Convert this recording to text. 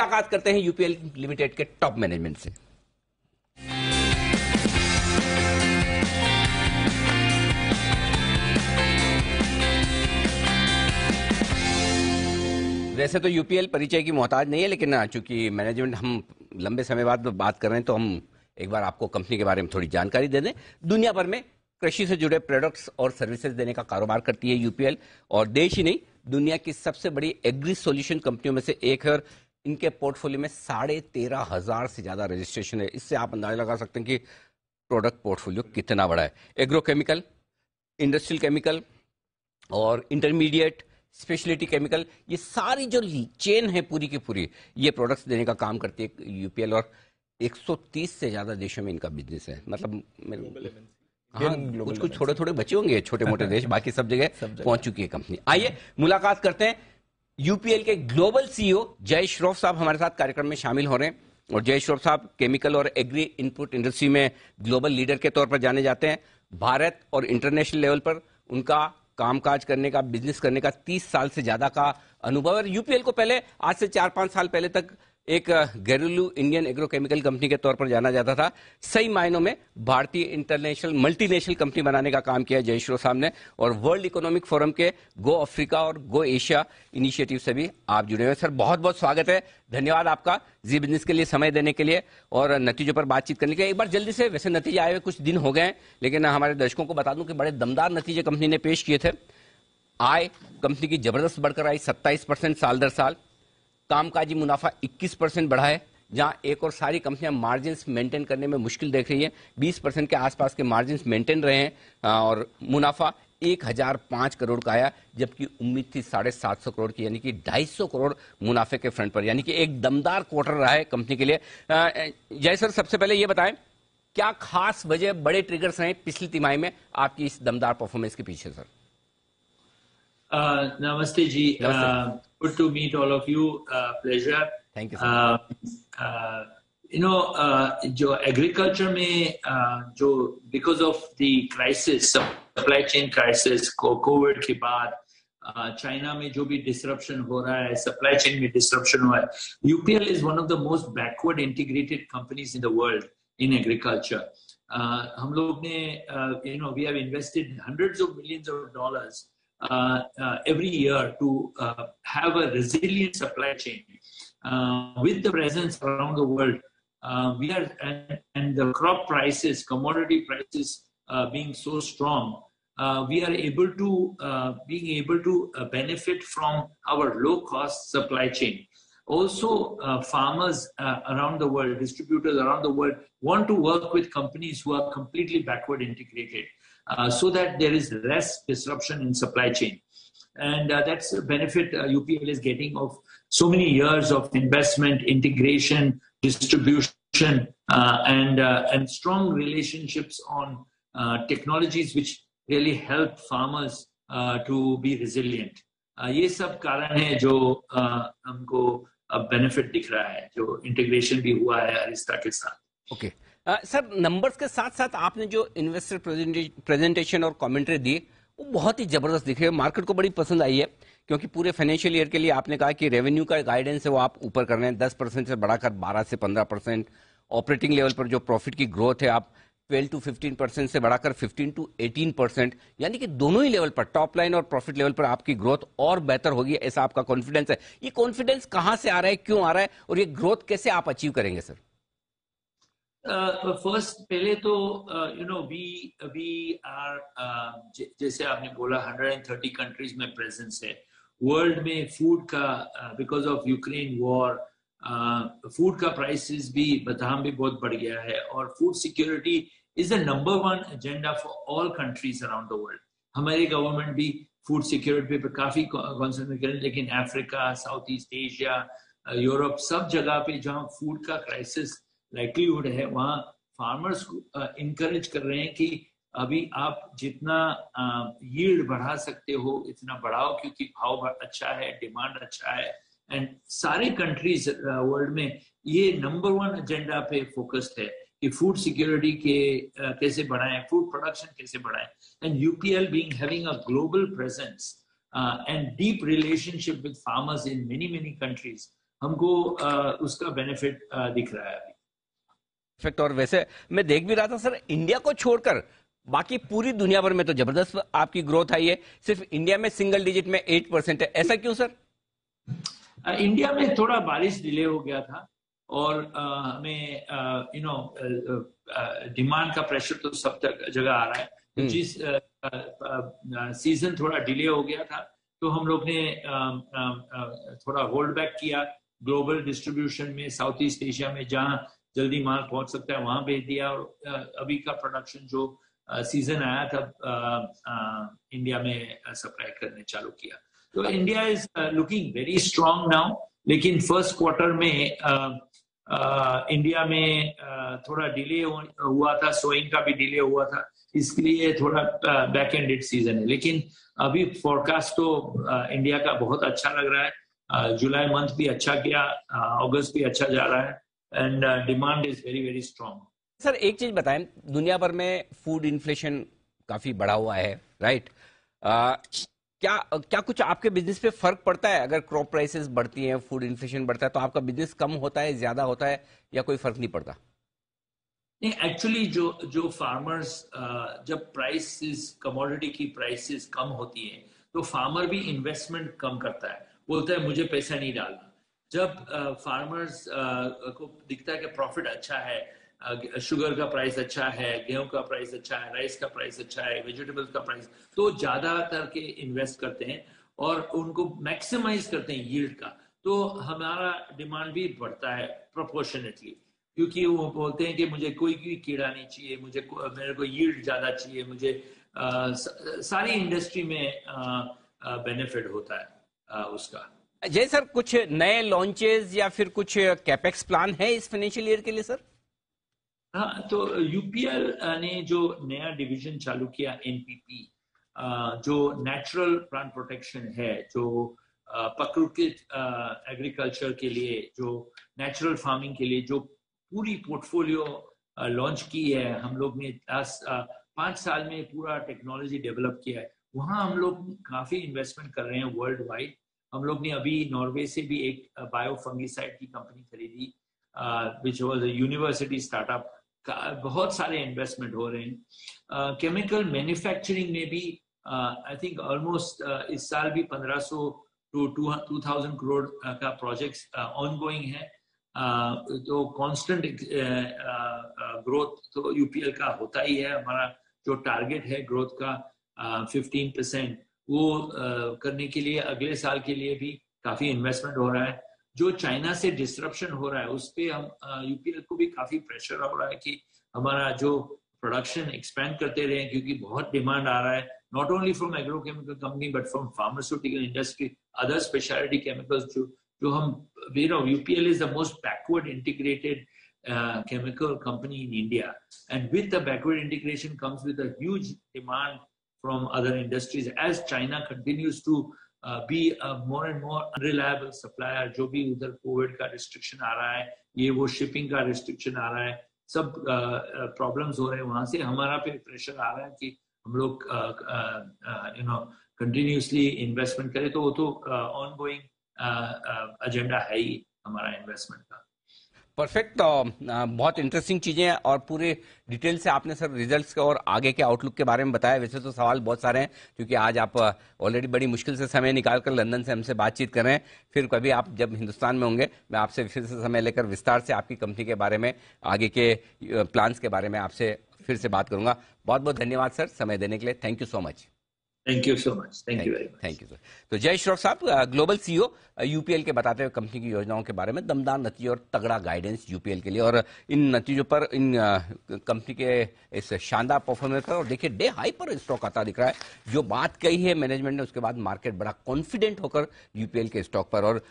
मुलाकात करते हैं यूपीएल लिमिटेड के टॉप मैनेजमेंट से। वैसे तो यूपीएल परिचय की मोहताज नहीं है, लेकिन चूंकि मैनेजमेंट हम लंबे समय बाद बात कर रहे हैं तो हम एक बार आपको कंपनी के बारे में थोड़ी जानकारी दे दें। दुनिया भर में कृषि से जुड़े प्रोडक्ट्स और सर्विसेज देने का कारोबार करती है यूपीएल, और देश ही नहीं दुनिया की सबसे बड़ी एग्री सॉल्यूशन कंपनियों में से एक है, और इनके पोर्टफोलियो में 13,500 से ज्यादा रजिस्ट्रेशन है। इससे आप अंदाजा लगा सकते हैं कि प्रोडक्ट पोर्टफोलियो कितना बड़ा है। एग्रोकेमिकल, इंडस्ट्रियल केमिकल और इंटरमीडिएट, स्पेशलिटी केमिकल, ये सारी जो चेन है पूरी की पूरी, ये प्रोडक्ट्स देने का काम करती है यूपीएल, और 130 से ज्यादा देशों में इनका बिजनेस है। मतलब हाँ, कुछ थोड़े थोड़े बचे होंगे छोटे मोटे देश, बाकी सब जगह पहुंच चुकी है कंपनी। आइए मुलाकात करते हैं। यूपीएल के ग्लोबल सीईओ जय श्रॉफ साहब हमारे साथ कार्यक्रम में शामिल हो रहे हैं, और जय श्रॉफ साहब केमिकल और एग्री इनपुट इंडस्ट्री में ग्लोबल लीडर के तौर पर जाने जाते हैं। भारत और इंटरनेशनल लेवल पर उनका कामकाज करने का, बिजनेस करने का 30 साल से ज्यादा का अनुभव है। यूपीएल को पहले आज से 4-5 साल पहले तक एक घरेलू इंडियन एग्रोकेमिकल कंपनी के तौर पर जाना जाता था। सही मायनों में भारतीय इंटरनेशनल मल्टीनेशनल कंपनी बनाने का काम किया जय श्रॉफ साहब ने, और वर्ल्ड इकोनॉमिक फोरम के गो अफ्रीका और गो एशिया इनिशिएटिव से भी आप जुड़े हुए। सर बहुत बहुत स्वागत है, धन्यवाद आपका जी बिजनेस के लिए समय देने के लिए और नतीजों पर बातचीत करने के लिए। एक बार जल्दी से, वैसे नतीजे आए हुए कुछ दिन हो गए हैं, लेकिन हमारे दर्शकों को बता दूं कि बड़े दमदार नतीजे कंपनी ने पेश किए थे। आय कंपनी की जबरदस्त बढ़कर आई 27% साल दर साल। कामकाजी मुनाफा 21% बढ़ा है, जहां एक और सारी कंपनियां मार्जिन मेंटेन करने में मुश्किल देख रही हैं। 20% के आसपास के मार्जिन मेंटेन रहे हैं, और मुनाफा 1005 करोड़ का आया, जबकि उम्मीद थी 750 करोड़ की, यानी कि 250 करोड़ मुनाफे के फ्रंट पर, यानी कि एक दमदार क्वार्टर रहा है कंपनी के लिए। जय सर, सबसे पहले ये बताएं क्या खास वजह, बड़े ट्रिगर्स रहे पिछली तिमाही में आपकी इस दमदार परफॉर्मेंस के पीछे sir? Namaste ji. Good to meet all of you. Pleasure. Thank you sir. जो agriculture में जो because of the crisis, supply chain crisis, COVID के बाद चाइना में जो भी disruption हो रहा है, supply chain में disruption हुआ है, UPL is one of the most backward integrated companies in the world in agriculture. हम लोग ने we have invested hundreds of millions of dollars every year to have a resilient supply chain with the presence around the world. We are and the crop prices, commodity prices being so strong, we are able to benefit from our low cost supply chain. Also, farmers around the world, distributors around the world want to work with companies who are completely backward integrated. So that there is less disruption in supply chain. And that's a benefit UPL is getting of so many years of investment, integration, distribution, and strong relationships on technologies which really help farmers to be resilient. ये सब कारण है जो हमको अब benefit दिख रहा है, जो इंटीग्रेशन भी हुआ है अरिस्टा के साथ। ओके सर, नंबर्स के साथ साथ आपने जो इन्वेस्टर प्रेजेंटेशन और कमेंट्री दी वो बहुत ही जबरदस्त दिख रही है, मार्केट को बड़ी पसंद आई है, क्योंकि पूरे फाइनेंशियल ईयर के लिए आपने कहा कि रेवेन्यू का गाइडेंस है वो आप ऊपर कर रहे हैं 10% से बढ़ाकर 12 से 15%। ऑपरेटिंग लेवल पर जो प्रॉफिट की ग्रोथ है आप 12 to 15% से बढ़ाकर 15 to 18%, यानी कि दोनों ही लेवल पर, टॉप लाइन और प्रॉफिट लेवल पर आपकी ग्रोथ और बेहतर होगी, ऐसा आपका कॉन्फिडेंस है। ये कॉन्फिडेंस कहां से आ रहा है, क्यों आ रहा है, और ये ग्रोथ कैसे आप अचीव करेंगे सर? फर्स्ट पहले तो we are जैसे आपने बोला 130 कंट्रीज में प्रेजेंस है। वर्ल्ड में फूड का because of Ukraine war food का प्राइसेस भी, दाम भी बहुत बढ़ गया है, और food security is the number 1 agenda for all countries around the world. हमारी गवर्नमेंट भी फूड सिक्योरिटी पे काफी कॉन्सेंट्रेट करें, लेकिन Africa, south east Asia, Europe, सब जगह पे जहाँ फूड का क्राइसिस लाइवलीहुड है, वहाँ फार्मर्स को इनकरेज कर रहे हैं कि अभी आप जितना यील्ड बढ़ा सकते हो इतना बढ़ाओ, क्योंकि भाव अच्छा है, डिमांड अच्छा है। एंड सारे कंट्रीज वर्ल्ड में ये नंबर 1 एजेंडा पे फोकस्ड है कि फूड सिक्योरिटी के कैसे बढ़ाएं, फूड प्रोडक्शन कैसे बढ़ाएं। And UPL being having a global presence and deep relationship with farmers in many countries, हमको उसका बेनिफिट दिख रहा है अभी। परफेक्ट। और वैसे मैं देख भी रहा था सर, इंडिया को छोड़कर बाकी पूरी दुनिया भर में तो जबरदस्त आपकी ग्रोथ आई है, सिर्फ इंडिया में सिंगल डिजिट में 8% है, ऐसा क्यों सर? इंडिया में थोड़ा बारिश डिले हो गया था और हमें डिमांड का प्रेशर तो सब जगह आ रहा है, तो जिस सीजन थोड़ा डिले हो गया था तो हम लोग ने थोड़ा होल्ड बैक किया ग्लोबल डिस्ट्रीब्यूशन में, साउथ ईस्ट एशिया में जहां जल्दी माल पहुंच सकता है वहां भेज दिया, और अभी का प्रोडक्शन जो सीजन आया था इंडिया में सप्लाई करने चालू किया। तो India is looking very strong now, लेकिन फर्स्ट क्वार्टर में इंडिया में थोड़ा डिले हुआ था, सोइंग का भी डिले हुआ था, इसके लिए थोड़ा बैक एंडेड सीजन है। लेकिन अभी फोरकास्ट तो इंडिया का बहुत अच्छा लग रहा है। जुलाई मंथ भी अच्छा गया, अगस्त भी अच्छा जा रहा है, and demand is very very strong. Sir एक चीज बताएं, दुनिया भर में फूड इन्फ्लेशन काफी बढ़ा हुआ है, राइट? क्या कुछ आपके बिजनेस पे फर्क पड़ता है? अगर क्रॉप प्राइसेस बढ़ती हैं, फूड इन्फ्लेशन बढ़ता है, तो आपका बिजनेस कम होता है, ज्यादा होता है, या कोई फर्क नहीं पड़ता? नहीं, एक्चुअली जो फार्मर्स जब प्राइसेस, कमोडिटी की प्राइसेस कम होती है तो फार्मर भी इन्वेस्टमेंट कम करता है, बोलता है मुझे पैसा नहीं डालना। जब फार्मर्स को दिखता है कि प्रॉफिट अच्छा है, शुगर का प्राइस अच्छा है, गेहूं का प्राइस अच्छा है, राइस का प्राइस अच्छा है, वेजिटेबल्स का प्राइस, तो ज्यादा करके इन्वेस्ट करते हैं और उनको मैक्सिमाइज करते हैं यील्ड का, तो हमारा डिमांड भी बढ़ता है प्रोपोर्शनेटली, क्योंकि वो बोलते हैं कि मुझे कोई भी कीड़ा नहीं चाहिए, मेरे को यील्ड ज्यादा चाहिए, मुझे सारी इंडस्ट्री में बेनिफिट होता है उसका। जय सर, कुछ नए लॉन्चेस या फिर कुछ कैपेक्स प्लान है इस फाइनेंशियल ईयर के लिए सर? हाँ, तो यूपीएल ने जो नया डिवीजन चालू किया एनपीपी, जो नेचुरल प्लांट प्रोटेक्शन है, जो प्राकृतिक एग्रीकल्चर के लिए, जो नेचुरल फार्मिंग के लिए जो पूरी पोर्टफोलियो लॉन्च की है, हम लोग ने 5 साल में पूरा टेक्नोलॉजी डेवलप किया है। वहाँ हम लोग काफी इन्वेस्टमेंट कर रहे हैं वर्ल्ड वाइड। हम लोग ने अभी नॉर्वे से भी एक बायो फंगिसाइड की कंपनी खरीदी, which was a university startup. बहुत सारे इन्वेस्टमेंट हो रहे हैं। केमिकल मैन्युफैक्चरिंग में भी आई थिंक ऑलमोस्ट इस साल भी 1500 टू 2000 करोड़ का प्रोजेक्ट्स ऑनगोइंग है। तो कांस्टेंट ग्रोथ तो यूपीएल का होता ही है। हमारा जो टारगेट है ग्रोथ का 15%, वो करने के लिए अगले साल के लिए भी काफी इन्वेस्टमेंट हो रहा है। जो चाइना से डिस्ट्रप्शन हो रहा है उस पर हम यूपीएल को भी काफी प्रेशर हो रहा है कि हमारा जो प्रोडक्शन एक्सपेंड करते रहे, क्योंकि बहुत डिमांड आ रहा है, not only from agrochemical company but from pharmaceutical industry, other speciality chemicals. जो हम UPL is the most backward integrated chemical company in India, and with the backward integration comes with a huge demand from other industries as China continues to be a more and more unreliable supplier। जो भी उधर Covid का restriction आ रहा है, ये वो shipping का restriction आ रहा है, सब प्रॉब्लम्स हो रहे हैं, वहां से हमारा पे प्रेशर आ रहा है कि हम लोग कंटिन्यूसली इन्वेस्टमेंट करें। तो वो तो ऑनगोइंग एजेंडा है ही हमारा इन्वेस्टमेंट का। परफेक्ट। बहुत इंटरेस्टिंग चीजें हैं और पूरे डिटेल से आपने सर रिजल्ट्स और आगे के आउटलुक के बारे में बताया। वैसे तो सवाल बहुत सारे हैं, क्योंकि आज आप ऑलरेडी बड़ी मुश्किल से समय निकालकर लंदन से हमसे बातचीत कर रहे हैं। फिर कभी आप जब हिंदुस्तान में होंगे, मैं आपसे फिर से समय लेकर विस्तार से आपकी कंपनी के बारे में, आगे के प्लान्स के बारे में आपसे फिर से बात करूंगा। बहुत बहुत धन्यवाद सर समय देने के लिए। Thank you so much. Thank you so much. Thank you very much. Thank you sir. तो जय श्रॉफ साहब, ग्लोबल सीईओ यूपीएल के बताते हुए कंपनी की योजनाओं के बारे में, दमदार नतीजे और तगड़ा गाइडेंस यूपीएल के लिए, और इन नतीजों पर, इन कंपनी के इस शानदार परफॉर्मेंस पर, और देखिए डे हाई पर स्टॉक आता दिख रहा है। जो बात कही है मैनेजमेंट ने, उसके बाद मार्केट बड़ा कॉन्फिडेंट होकर यूपीएल के स्टॉक पर और